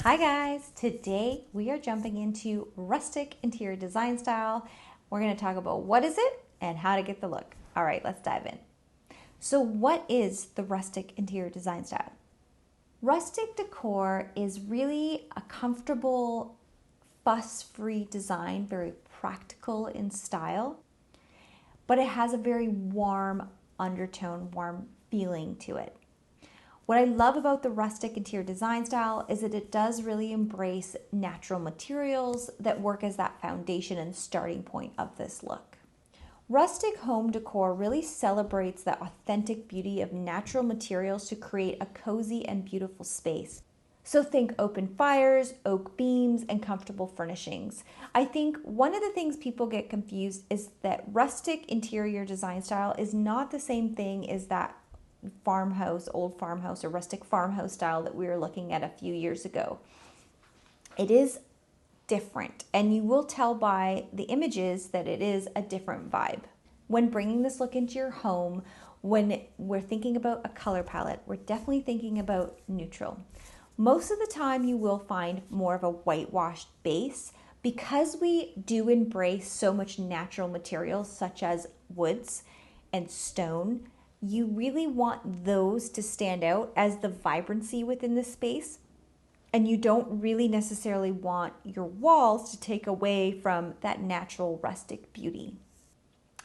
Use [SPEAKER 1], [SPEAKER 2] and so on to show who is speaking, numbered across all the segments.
[SPEAKER 1] Hi guys, today we are jumping into rustic interior design style. We're going to talk about what is it and how to get the look. All right, let's dive in. So what is the rustic interior design style? Rustic decor is really a comfortable, fuss-free design, very practical in style, but it has a very warm undertone, warm feeling to it. What I love about the rustic interior design style is that it does really embrace natural materials that work as that foundation and starting point of this look. Rustic home decor really celebrates the authentic beauty of natural materials to create a cozy and beautiful space. So think open fires, oak beams, and comfortable furnishings. I think one of the things people get confused is that rustic interior design style is not the same thing as that farmhouse, old farmhouse or rustic farmhouse style that we were looking at a few years ago. It is different, and you will tell by the images that it is a different vibe. When bringing this look into your home, when we're thinking about a color palette, we're definitely thinking about neutral. Most of the time you will find more of a whitewashed base because we do embrace so much natural materials such as woods and stone. You really want those to stand out as the vibrancy within the space, and you don't really necessarily want your walls to take away from that natural rustic beauty.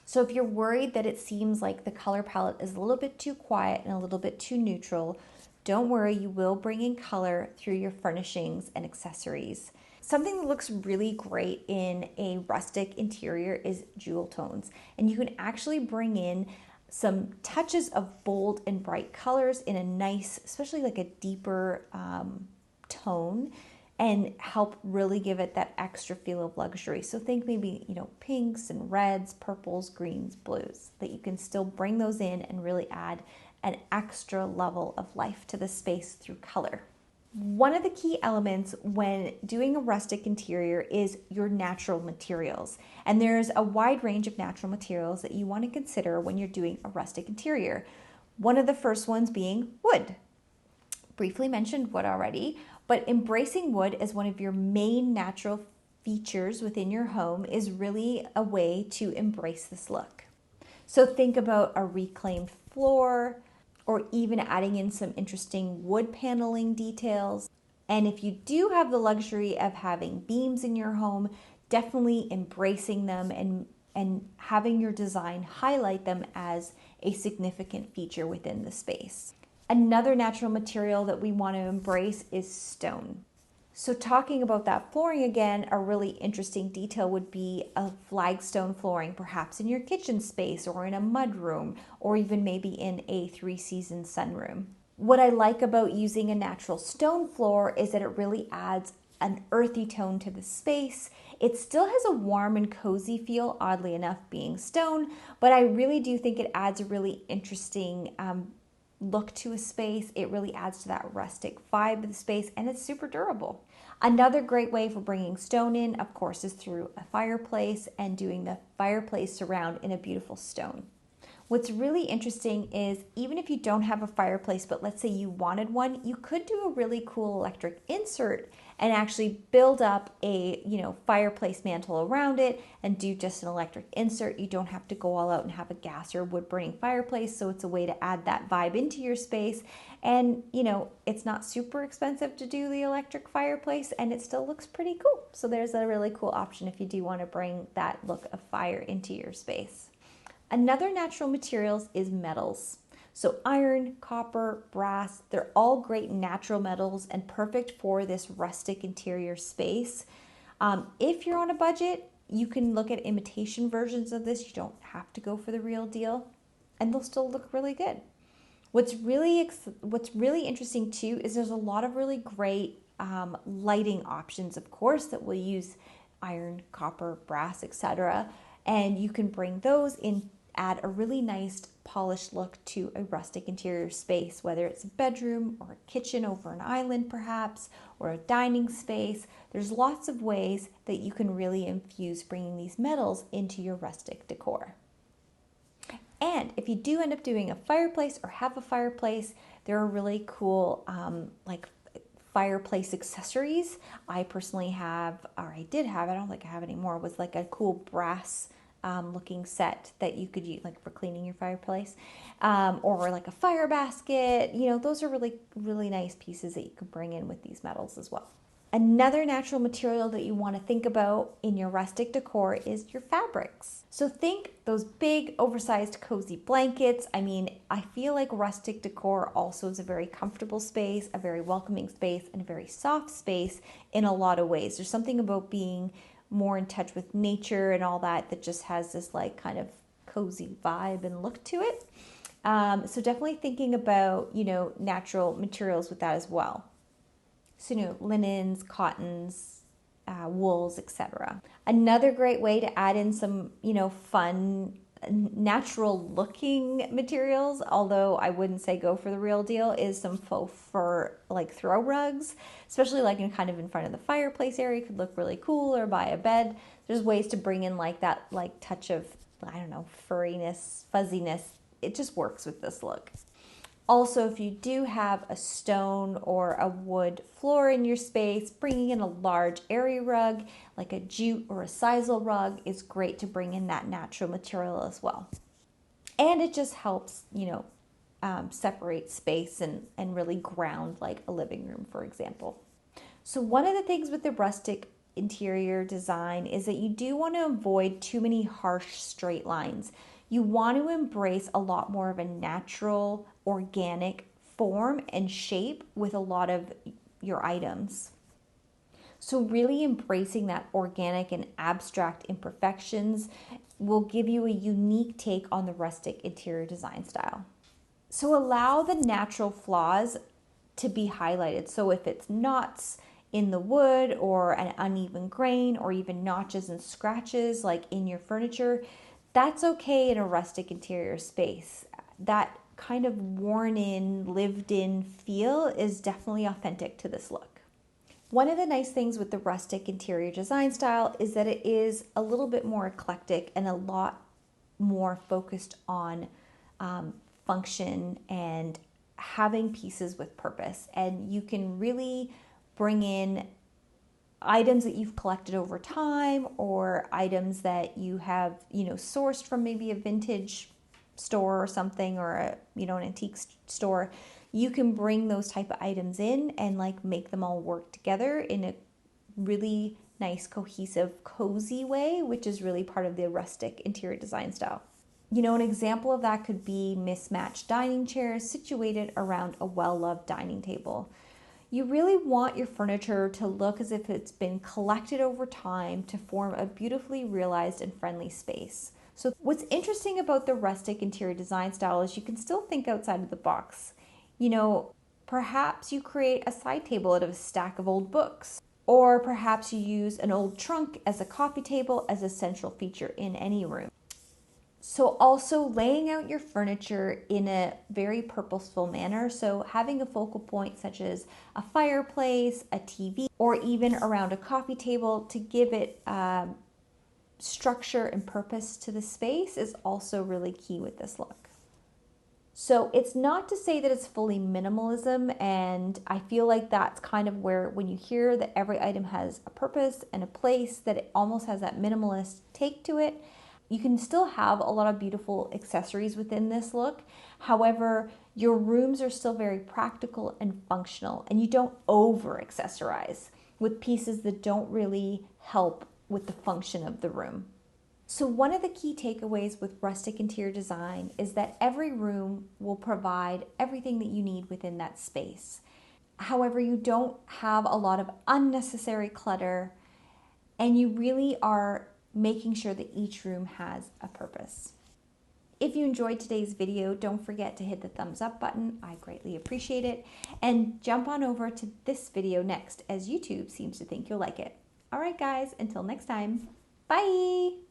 [SPEAKER 1] So if you're worried that it seems like the color palette is a little bit too quiet and a little bit too neutral, don't worry, you will bring in color through your furnishings and accessories. Something that looks really great in a rustic interior is jewel tones, and you can actually bring in some touches of bold and bright colors in a nice, especially like a deeper tone, and help really give it that extra feel of luxury. So think maybe, pinks and reds, purples, greens, blues, that you can still bring those in and really add an extra level of life to the space through color. One of the key elements when doing a rustic interior is your natural materials. And there's a wide range of natural materials that you want to consider when you're doing a rustic interior. One of the first ones being wood. Briefly mentioned wood already, but embracing wood as one of your main natural features within your home is really a way to embrace this look. So think about a reclaimed floor, or even adding in some interesting wood paneling details. And if you do have the luxury of having beams in your home, definitely embracing them and having your design highlight them as a significant feature within the space. Another natural material that we want to embrace is stone. So talking about that flooring again, a really interesting detail would be a flagstone flooring, perhaps in your kitchen space or in a mud room, or even maybe in a 3-season sunroom. What I like about using a natural stone floor is that it really adds an earthy tone to the space. It still has a warm and cozy feel, oddly enough, being stone, but I really do think it adds a really interesting look to a space. It really adds to that rustic vibe of the space, and it's super durable. Another great way for bringing stone in, of course, is through a fireplace and doing the fireplace surround in a beautiful stone. What's really interesting is even if you don't have a fireplace, but let's say you wanted one, you could do a really cool electric insert and actually build up a fireplace mantle around it and do just an electric insert. You don't have to go all out and have a gas or wood burning fireplace, so it's a way to add that vibe into your space. And it's not super expensive to do the electric fireplace, and it still looks pretty cool. So there's a really cool option if you do want to bring that look of fire into your space. Another natural materials is metals. So iron, copper, brass, they're all great natural metals and perfect for this rustic interior space. If you're on a budget, you can look at imitation versions of this. You don't have to go for the real deal, and they'll still look really good. What's really interesting too is there's a lot of really great lighting options, of course, that will use iron, copper, brass, etc. And you can bring those in, add a really nice polished look to a rustic interior space, whether it's a bedroom or a kitchen over an island perhaps, or a dining space. There's lots of ways that you can really infuse bringing these metals into your rustic decor. And if you do end up doing a fireplace or have a fireplace, there are really cool like fireplace accessories. I personally have, or I did have, I don't think I have anymore, was like a cool brass looking set that you could use like for cleaning your fireplace, or like a fire basket. You know, those are really, really nice pieces that you can bring in with these metals as well. Another natural material that you want to think about in your rustic decor is your fabrics. So think those big, oversized, cozy blankets. I mean, I feel like rustic decor also is a very comfortable space, a very welcoming space, and a very soft space in a lot of ways. There's something about being more in touch with nature and all that that just has this like kind of cozy vibe and look to it. So definitely thinking about, you know, natural materials with that as well. So, you know, linens, cottons, wools, etc. Another great way to add in some, you know, fun, natural looking materials, although I wouldn't say go for the real deal, is some faux fur like throw rugs, especially like in kind of in front of the fireplace area. Could look really cool, or by a bed. There's ways to bring in like that like touch of, I don't know, furriness, fuzziness. It just works with this look. Also, if you do have a stone or a wood floor in your space, bringing in a large area rug like a jute or a sisal rug is great to bring in that natural material as well. And it just helps, you know, separate space and really ground like a living room, for example. So one of the things with the rustic interior design is that you do want to avoid too many harsh straight lines. You want to embrace a lot more of a natural, organic form and shape with a lot of your items. So really embracing that organic and abstract imperfections will give you a unique take on the rustic interior design style. So allow the natural flaws to be highlighted. So if it's knots in the wood or an uneven grain or even notches and scratches like in your furniture, that's okay in a rustic interior space. That kind of worn in, lived in feel is definitely authentic to this look. One of the nice things with the rustic interior design style is that it is a little bit more eclectic and a lot more focused on function and having pieces with purpose. And you can really bring in items that you've collected over time or items that you have, you know, sourced from maybe a vintage store or something, or a, you know, an antique store. You can bring those type of items in and like make them all work together in a really nice, cohesive, cozy way, which is really part of the rustic interior design style. You know, an example of that could be mismatched dining chairs situated around a well-loved dining table. You really want your furniture to look as if it's been collected over time to form a beautifully realized and friendly space. So what's interesting about the rustic interior design style is you can still think outside of the box. You know, perhaps you create a side table out of a stack of old books, or perhaps you use an old trunk as a coffee table as a central feature in any room. So also laying out your furniture in a very purposeful manner. So having a focal point such as a fireplace, a TV, or even around a coffee table to give it structure and purpose to the space is also really key with this look. So it's not to say that it's fully minimalism, and I feel like that's kind of where when you hear that every item has a purpose and a place, that it almost has that minimalist take to it. You can still have a lot of beautiful accessories within this look. However, your rooms are still very practical and functional, and you don't over accessorize with pieces that don't really help with the function of the room. So one of the key takeaways with rustic interior design is that every room will provide everything that you need within that space. However, you don't have a lot of unnecessary clutter, and you really are making sure that each room has a purpose. If you enjoyed today's video, don't forget to hit the thumbs up button. I greatly appreciate it. And jump on over to this video next, as YouTube seems to think you'll like it. All right, guys, until next time, bye.